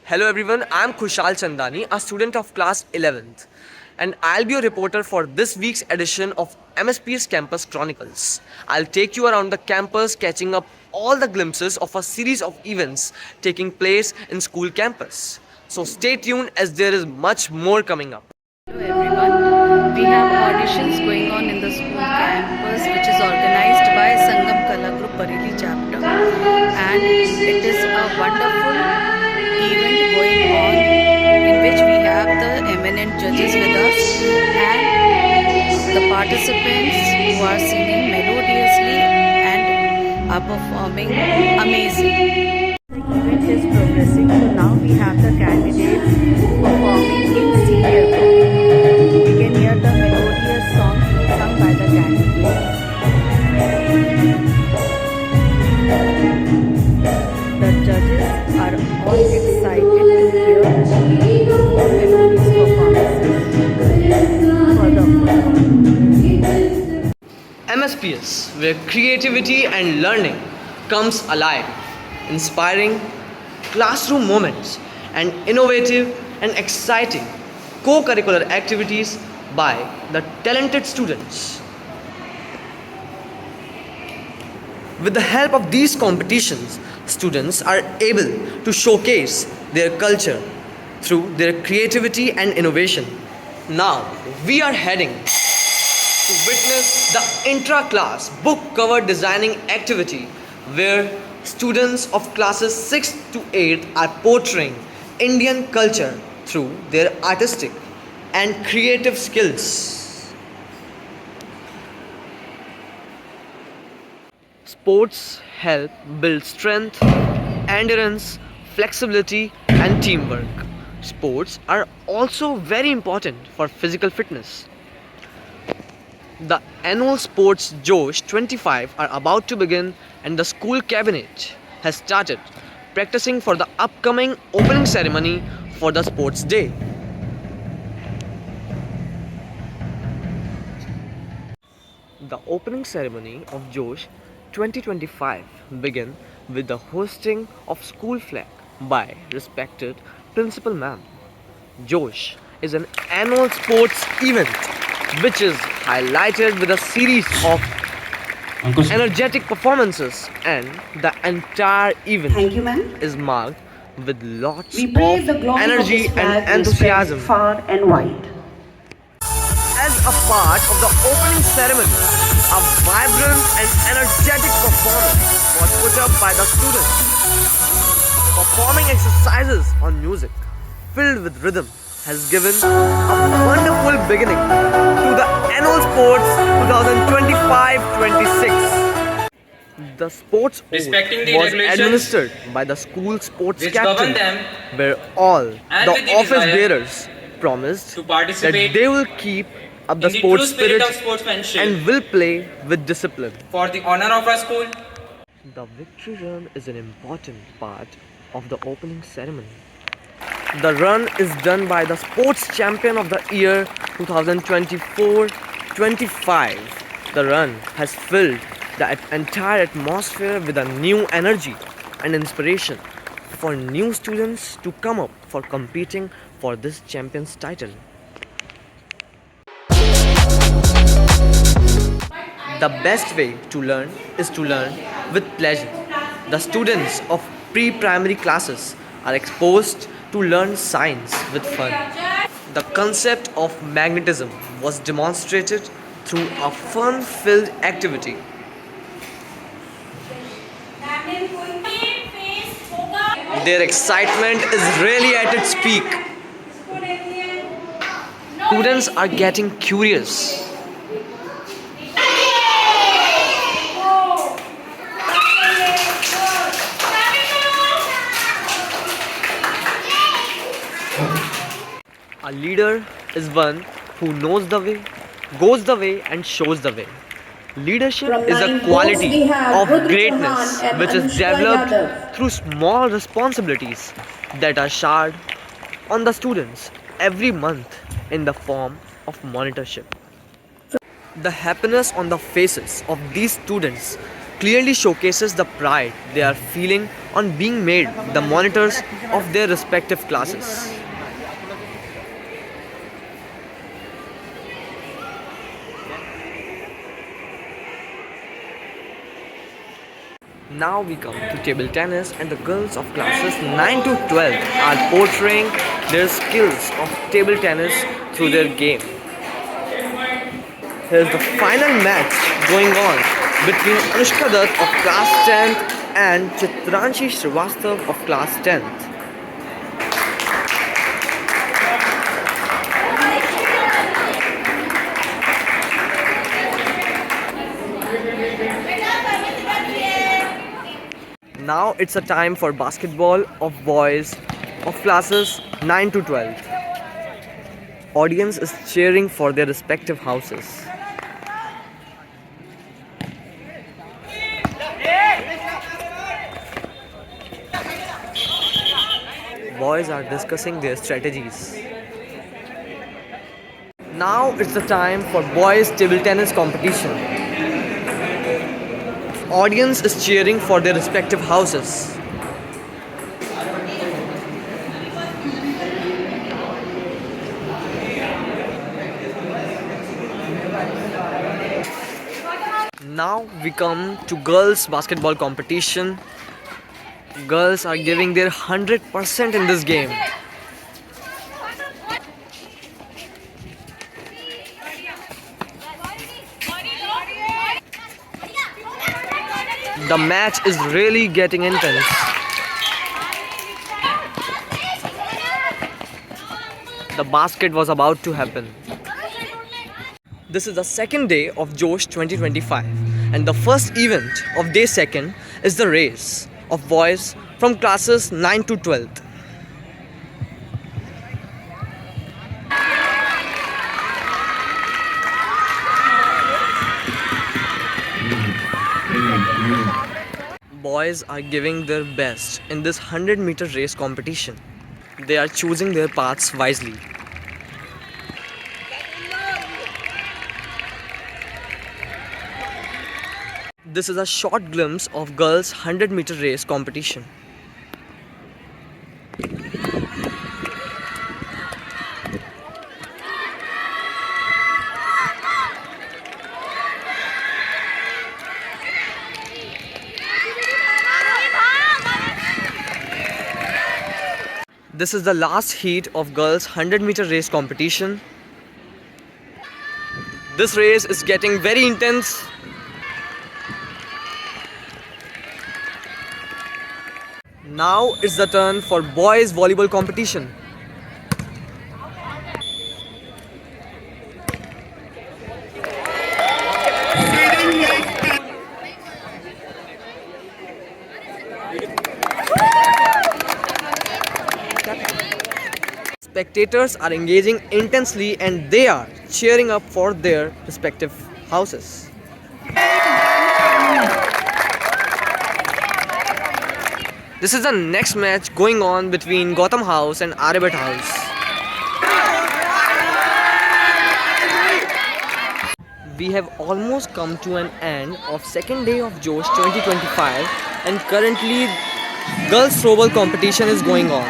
Hello everyone, I'm Khushal Chandani, a student of class 11th, and I'll be your reporter for this week's edition of MSP's Campus Chronicles. I'll take you around the campus, catching up all the glimpses of a series of events taking place in school campus. So stay tuned as there is much more coming up. Hello everyone. We have auditions going on in the school campus which is organized by Sangam Kala Group Bareilly chapter, and it is a wonderful event going on in which we have the eminent judges with us and the participants who are singing melodiously and are performing amazing. The event is progressing, so now we have the candidates performing in senior group. We can hear the melodious song sung by the candidates. The judges are all excited to hear the melodious performances further. MSPS, where creativity and learning comes alive, inspiring classroom moments and innovative and exciting co-curricular activities by the talented students. With the help of these competitions, students are able to showcase their culture through their creativity and innovation. Now, we are heading to witness the intra-class book cover designing activity where students of classes 6 to 8 are portraying Indian culture through their artistic and creative skills. Sports help build strength, endurance, flexibility, and teamwork. Sports are also very important for physical fitness. The annual Sports Josh 25 are about to begin, and the school cabinet has started practicing for the upcoming opening ceremony for the sports day. The opening ceremony of Josh 2025 began with the hosting of school flag by respected Principal Ma'am. Josh is an annual sports event which is highlighted with a series of energetic performances, and the entire event Thank you, ma'am. is marked with lots We praise of the glory energy of this and flag enthusiasm. far and wide. As a part of the opening ceremony, a vibrant and energetic performance was put up by the students. Performing exercises on music filled with rhythm has given a wonderful beginning to the annual sports 2025-26. The sports oath Respecting the was regulations administered by the school sports which captain, govern them where all and the with the office desire bearers promised to that participate they will keep up the in the sports true spirit spirit of sportsmanship and will play with discipline. for the honor of our school. The victory run is an important part of the opening ceremony. The run is done by the sports champion of the year 2024-25. The run has filled the entire atmosphere with a new energy and inspiration for new students to come up for competing for this champion's title. The best way to learn is to learn with pleasure. The students of pre-primary classes are exposed to learn science with fun. The concept of magnetism was demonstrated through a fun-filled activity. Their excitement is really at its peak. Students are getting curious. A leader is one who knows the way, goes the way, and shows the way. Leadership From is a nine quality boats we have of Rudra greatness Chauhan and which is Anushka developed Yadav. through small responsibilities that are showered on the students every month in the form of monitorship. The happiness on the faces of these students clearly showcases the pride they are feeling on being made the monitors of their respective classes. Now we come to table tennis, and the girls of classes 9 to 12 are portraying their skills of table tennis through their game. Here's the final match going on between Anushka Dutt of class 10th and Chitranshi Srivastav of class 10th. Now it's a time for basketball of boys of classes 9 to 12. Audience is cheering for their respective houses. Boys are discussing their strategies. Now it's the time for boys table tennis competition. Audience is cheering for their respective houses. Now we come to girls basketball competition. Girls are giving their 100% in this game. The match is really getting intense. The basket was about to happen. This is the second day of Josh 2025, and the first event of day second is the race of boys from classes 9 to 12. Boys are giving their best in this 100-meter race competition. They are choosing their paths wisely. This is a short glimpse of girls' 100-meter race competition. This is the last heat of girls' 100-meter race competition. This race is getting very intense. Now it's the turn for boys volleyball competition. Spectators are engaging intensely and they are cheering up for their respective houses. This is the next match going on between Gotham House and Aryabhat House. We have almost come to an end of second day of Josh 2025, and currently girls throwball competition is going on.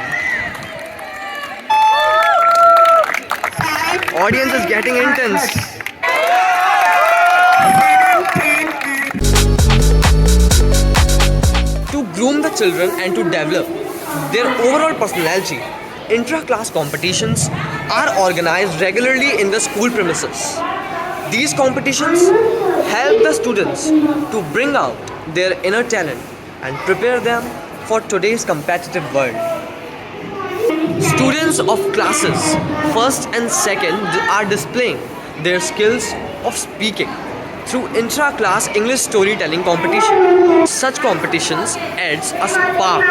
Audience is getting intense. To groom the children and to develop their overall personality, intra-class competitions are organized regularly in the school premises. These competitions help the students to bring out their inner talent and prepare them for today's competitive world. Students of classes 1st and 2nd are displaying their skills of speaking through intra-class English storytelling competition. Such competitions adds a spark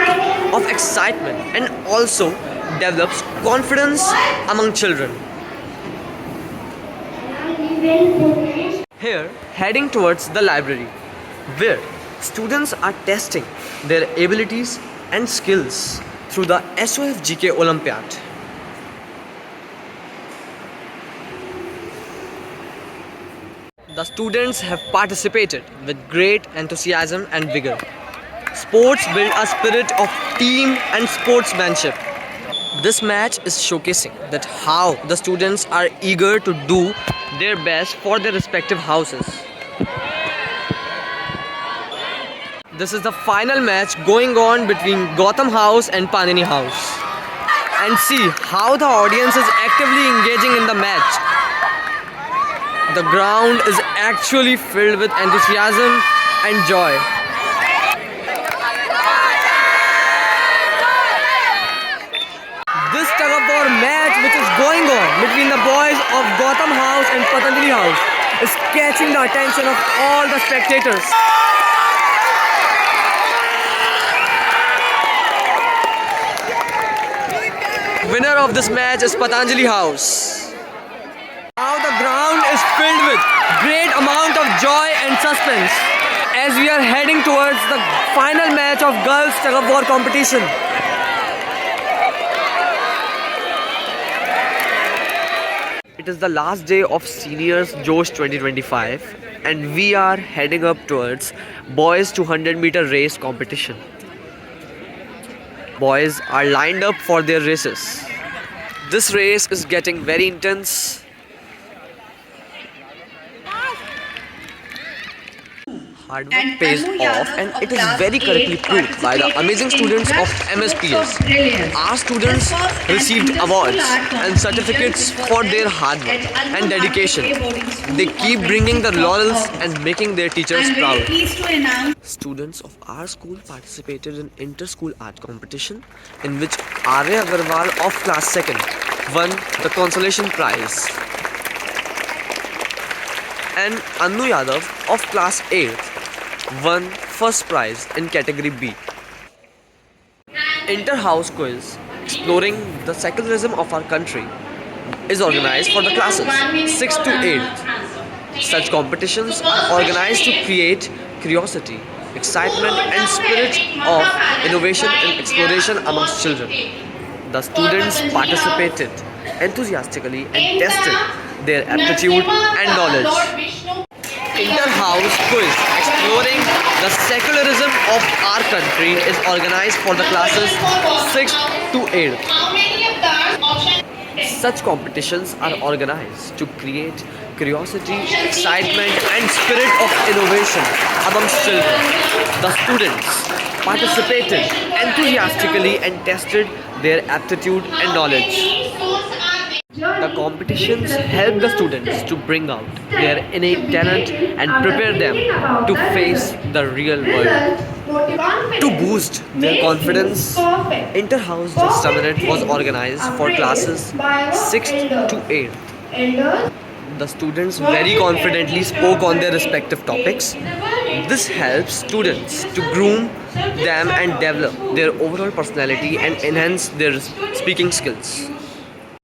of excitement and also develops confidence among children. Here, heading towards the library, where students are testing their abilities and skills through the SOFGK Olympiad. The students have participated with great enthusiasm and vigor. Sports build a spirit of team and sportsmanship. This match is showcasing that how the students are eager to do their best for their respective houses. This is the final match going on between Gotham House and Panini House. And see how the audience is actively engaging in the match. The ground is actually filled with enthusiasm and joy. This tug of war match which is going on between the boys of Gotham House and Patanjali House is catching the attention of all the spectators. Winner of this match is Patanjali House. Now the ground is filled with great amount of joy and suspense as we are heading towards the final match of girls tug of war competition. It is the last day of Seniors Josh 2025 and we are heading up towards boys 200-meter race competition. Boys are lined up for their races. This race is getting very intense. Hard work pays off and it is very correctly proved by the amazing students of MSPS. Our students received awards and certificates for their hard work and dedication. They keep bringing the laurels and making their teachers proud. Students of our school participated in inter-school art competition in which Arya Agarwal of class 2nd won the consolation prize and Anu Yadav of class 8th won first prize in category B. Inter-house quiz exploring the secularism of our country is organized for the classes 6th to 8th. Such competitions are organized to create curiosity, excitement and spirit of innovation and exploration amongst children. The students participated enthusiastically and tested their aptitude and knowledge. Inter-house quiz exploring the secularism of our country is organized for the classes 6th to 8th. Such competitions are organized to create curiosity, excitement and spirit of innovation amongst children. The students participated enthusiastically and tested their aptitude and knowledge. The competitions help the students to bring out their innate talent and prepare them to face the real world. To boost their confidence, Inter-House Just a Minute was organized for classes 6th to 8th. The students very confidently spoke on their respective topics. This helps students to groom them and develop their overall personality and enhance their speaking skills.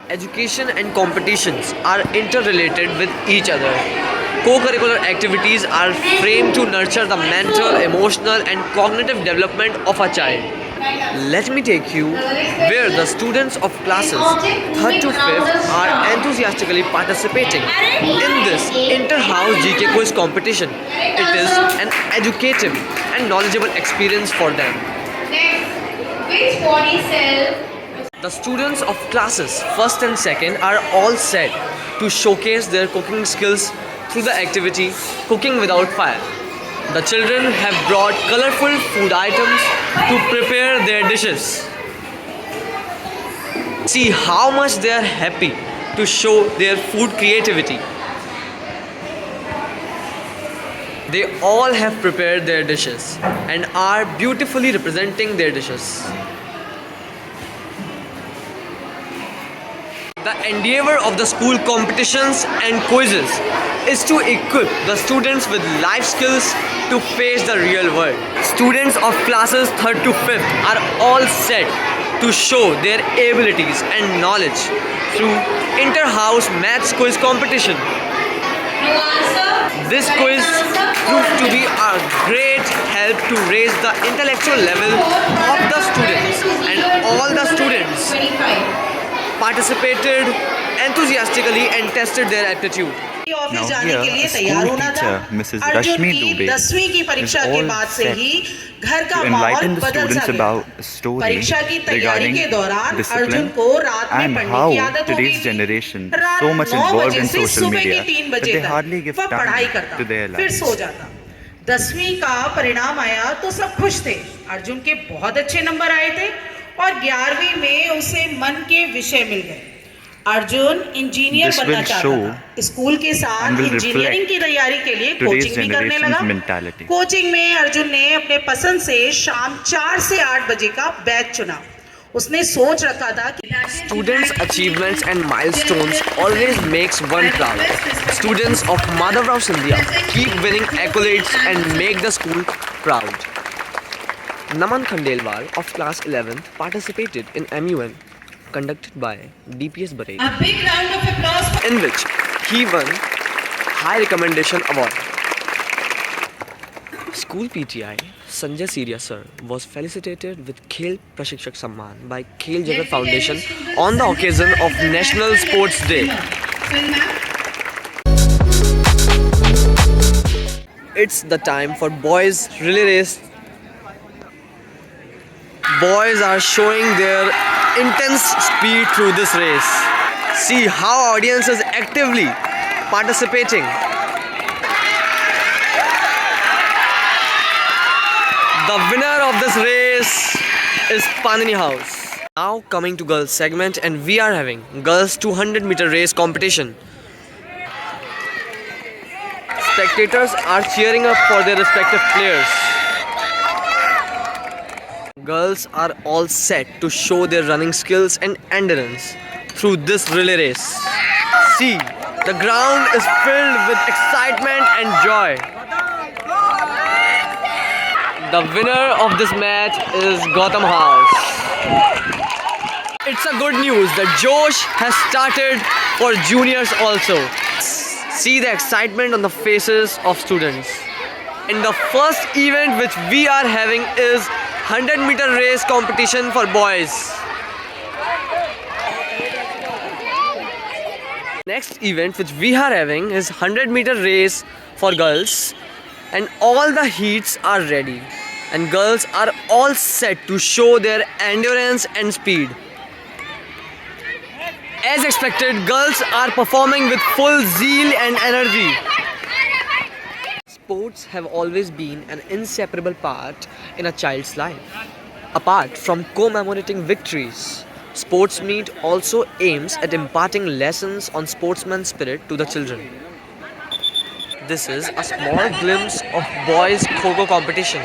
Education and competitions are interrelated with each other. Co-curricular activities are framed to nurture the mental, emotional and cognitive development of a child. Let me take you where the students of classes 3rd to 5th are enthusiastically participating in this inter-house GK quiz competition. It is an educative and knowledgeable experience for them. Which body cell? The students of classes 1st and 2nd are all set to showcase their cooking skills through the activity Cooking Without Fire. The children have brought colorful food items to prepare their dishes. See how much they are happy to show their food creativity. They all have prepared their dishes and are beautifully representing their dishes. The endeavor of the school competitions and quizzes is to equip the students with life skills to face the real world. Students of classes 3rd to 5th are all set to show their abilities and knowledge through inter-house maths quiz competition. This quiz proved to be a great help to raise the intellectual level of the students, and all the students participated enthusiastically and tested their aptitude. Office Now जाने here, के लिए a तैयार school होना था। teacher, Mrs. Arjun Rashmi की Dubey, 10वीं की परीक्षा is के all बाद से set ही घर का to माहौल enlighten the बदल सा students गया। about a story परीक्षा की तैयारी regarding के दौरान अर्जुन discipline को रात में and पढ़ने how की आदत हो गई today's थी। generation रात so much 9 involved बजे in से social सुबह के media 3 that बजे they तक hardly give वह पढ़ाई time करता to their फिर सो lives. जाता। 10वीं का परिणाम आया तो सब खुश थे। अर्जुन के बहुत अच्छे नंबर आए थे और 11वीं में उसे मन के विषय मिल गए। अर्जुन इंजीनियर This बनना will चाहता show था। स्कूल के साथ and will इंजीनियरिंग की तैयारी के लिए कोचिंग भी करने लगा। mentality. कोचिंग में अर्जुन ने अपने पसंद से शाम 4 से 8 बजे का बैच चुना। उसने सोच रखा था कि Students' achievements and milestones always makes one proud. Students of Mother of India keep winning accolades and make the school proud. Naman Khandelwal of class 11th participated in MUN conducted by DPS Bareilly, A big round of applause for in which he won High Recommendation Award. School PTI Sanjay Siria sir was felicitated with Khel Prashikshak Samman by Khel Jagat Foundation on the occasion of National Sports Day. It's the time for boys relay race. Boys are showing their intense speed through this race. See how audience is actively participating. The winner of this race is Panini House. Now coming to girls segment, and we are having girls 200-meter race competition. Spectators are cheering up for their respective players. Girls are all set to show their running skills and endurance through this relay race. See, the ground is filled with excitement and joy. The winner of this match is Gotham House. It's a good news that Josh has started for juniors also. See the excitement on the faces of students. And the first event which we are having is 100-meter race competition for boys. Next event which we are having is 100-meter race for girls, and all the heats are ready and girls are all set to show their endurance and speed. As expected, girls are performing with full zeal and energy. Sports have always been an inseparable part in a child's life. Apart from commemorating victories, sports meet also aims at imparting lessons on sportsman spirit to the children. This is a small glimpse of boys Kho-Kho competition.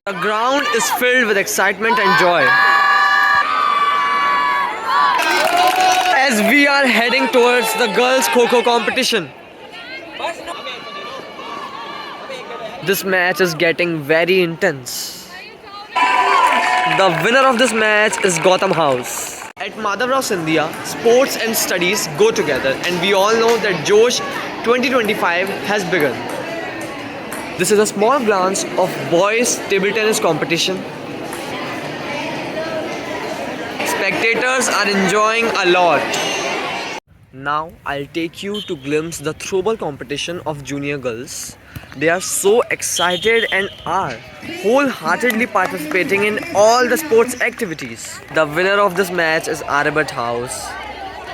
The ground is filled with excitement and joy. As we are heading towards the girls Kho-Kho competition. This match is getting very intense. The winner of this match is Gotham House. At Madhavrao Scindia, sports and studies go together, and we all know that Josh 2025 has begun. This is a small glance of boys table tennis competition. Spectators are enjoying a lot. Now I'll take you to glimpse the throwball competition of junior girls. They are so excited and are wholeheartedly participating in all the sports activities. The winner of this match is Aryabat House.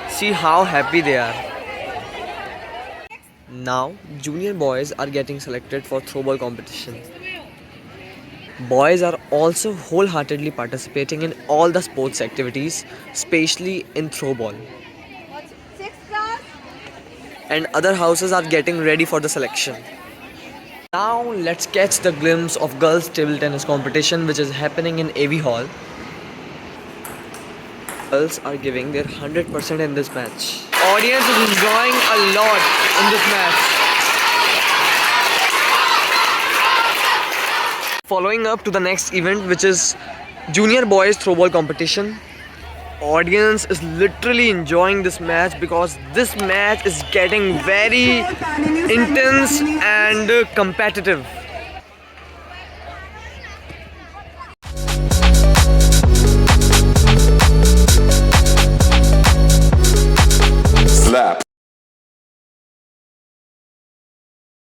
See how happy they are. Now junior boys are getting selected for throwball competition. Boys are also wholeheartedly participating in all the sports activities, especially in throwball. And other houses are getting ready for the selection. Now let's catch the glimpse of girls table tennis competition which is happening in AV Hall. Girls are giving their 100% in this match. Audience is enjoying a lot in this match. Following up to the next event, which is junior boys throwball competition. Audience is literally enjoying this match because this match is getting very intense and competitive.